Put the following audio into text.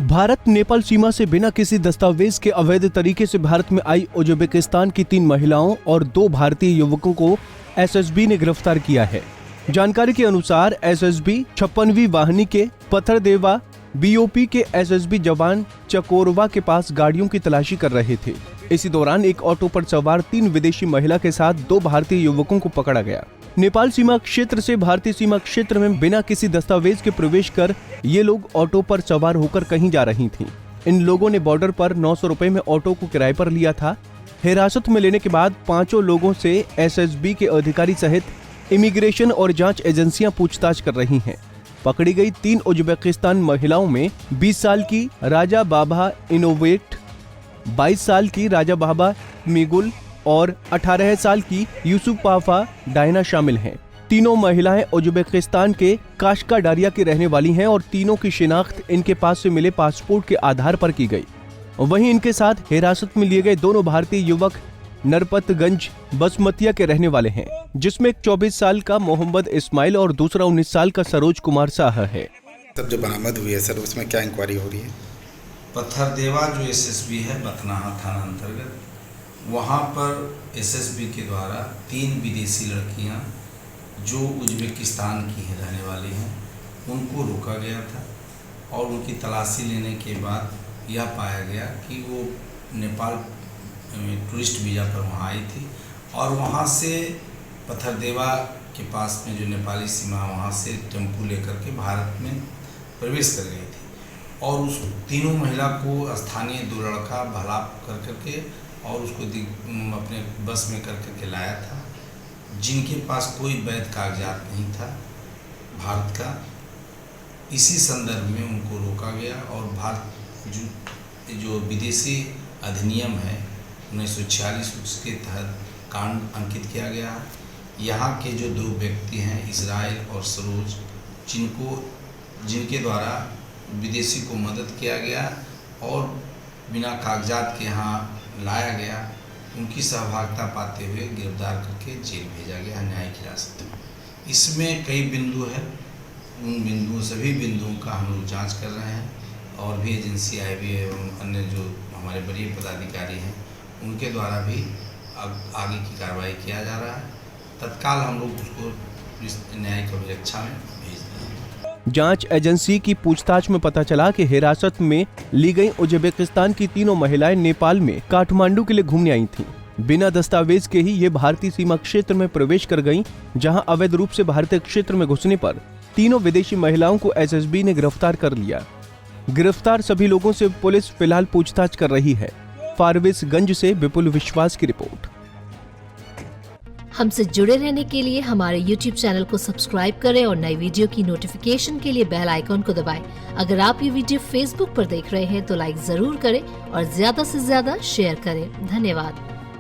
भारत नेपाल सीमा से बिना किसी दस्तावेज के अवैध तरीके से भारत में आई उज्बेकिस्तान की 3 महिलाओं और 2 भारतीय युवकों को एसएसबी ने गिरफ्तार किया है। जानकारी के अनुसार एसएसबी 56वीं वाहिनी के पथरदेवा बीओपी के एसएसबी जवान चकोरवा के पास गाड़ियों की तलाशी कर रहे थे। इसी दौरान एक ऑटो पर सवार 3 विदेशी महिला के साथ 2 भारतीय युवकों को पकड़ा गया। नेपाल सीमा क्षेत्र से भारतीय सीमा क्षेत्र में बिना किसी दस्तावेज के प्रवेश कर ये लोग ऑटो पर सवार होकर कहीं जा रही थीं। इन लोगों ने बॉर्डर पर 900 रुपए में ऑटो को किराए पर लिया था। हिरासत में लेने के बाद 5 लोगों से एसएसबी के अधिकारी सहित इमिग्रेशन और जांच एजेंसियां पूछताछ कर रही हैं। पकड़ी गई 3 उज्बेकिस्तान महिलाओं में 20 साल की राजा बाबा इनोवेट, 22 साल की राजा बाबा मिगुल और 18 साल की यूसुपाफा डायना शामिल हैं। तीनों महिलाएं उज्बेकिस्तान के काशकाडारिया की रहने वाली हैं और तीनों की शिनाख्त इनके पास से मिले पासपोर्ट के आधार पर की गई। वहीं इनके साथ हिरासत में लिए गए दोनों भारतीय युवक नरपतगंज बसमतिया के रहने वाले हैं, जिसमें एक 24 साल का मोहम्मद इस्माइल और दूसरा 19 साल का सरोज कुमार शाह है। सब जो बरामद हुई है सर, उसमें क्या इंक्वायरी हो रही है? पथरदेवा जो एसएसबी है बथनाहा थाना अंतर्गत, वहाँ पर एसएसबी के द्वारा 3 विदेशी लड़कियाँ जो उज्बेकिस्तान की रहने वाली हैं उनको रोका गया था और उनकी तलाशी लेने के बाद यह पाया गया कि वो नेपाल टूरिस्ट वीज़ा पर वहाँ आई थी और वहाँ से पथरदेवा के पास में जो नेपाली सीमा वहाँ से टेम्पू लेकर के भारत में प्रवेश कर गई थी और उस तीनों महिला को स्थानीय 2 लड़का भला कर करके और उसको अपने बस में कर करके लाया था, जिनके पास कोई वैध कागजात नहीं था भारत का। इसी संदर्भ में उनको रोका गया और भारत जो विदेशी अधिनियम है 1946 उसके तहत कांड अंकित किया गया है। यहाँ के जो 2 व्यक्ति हैं इजराइल और सरोज, जिनके द्वारा विदेशी को मदद किया गया और बिना कागजात के यहाँ लाया गया, उनकी सहभागिता पाते हुए गिरफ्तार करके जेल भेजा गया न्यायिक हिरासत में। इसमें कई बिंदु हैं, उन सभी बिंदुओं का हम लोग जाँच कर रहे हैं और भी एजेंसी IB एवं अन्य जो हमारे वरीय पदाधिकारी हैं उनके द्वारा भी आगे की कार्रवाई किया जा रहा है। तत्काल हम लोग उसको न्यायिक अभिरक्षा में भेज देंगे। जांच एजेंसी की पूछताछ में पता चला कि हिरासत में ली गई उज्बेकिस्तान की तीनों महिलाएं नेपाल में काठमांडू के लिए घूमने आई थीं। बिना दस्तावेज के ही ये भारतीय सीमा क्षेत्र में प्रवेश कर गईं, जहां अवैध रूप से भारतीय क्षेत्र में घुसने पर तीनों विदेशी महिलाओं को एसएसबी ने गिरफ्तार कर लिया। गिरफ्तार सभी लोगों से पुलिस फिलहाल पूछताछ कर रही है। फारबिसगंज से विपुल विश्वास की रिपोर्ट। हमसे जुड़े रहने के लिए हमारे YouTube चैनल को सब्सक्राइब करें और नई वीडियो की नोटिफिकेशन के लिए बेल आइकॉन को दबाएं। अगर आप ये वीडियो Facebook पर देख रहे हैं तो लाइक जरूर करें और ज्यादा से ज्यादा शेयर करें। धन्यवाद।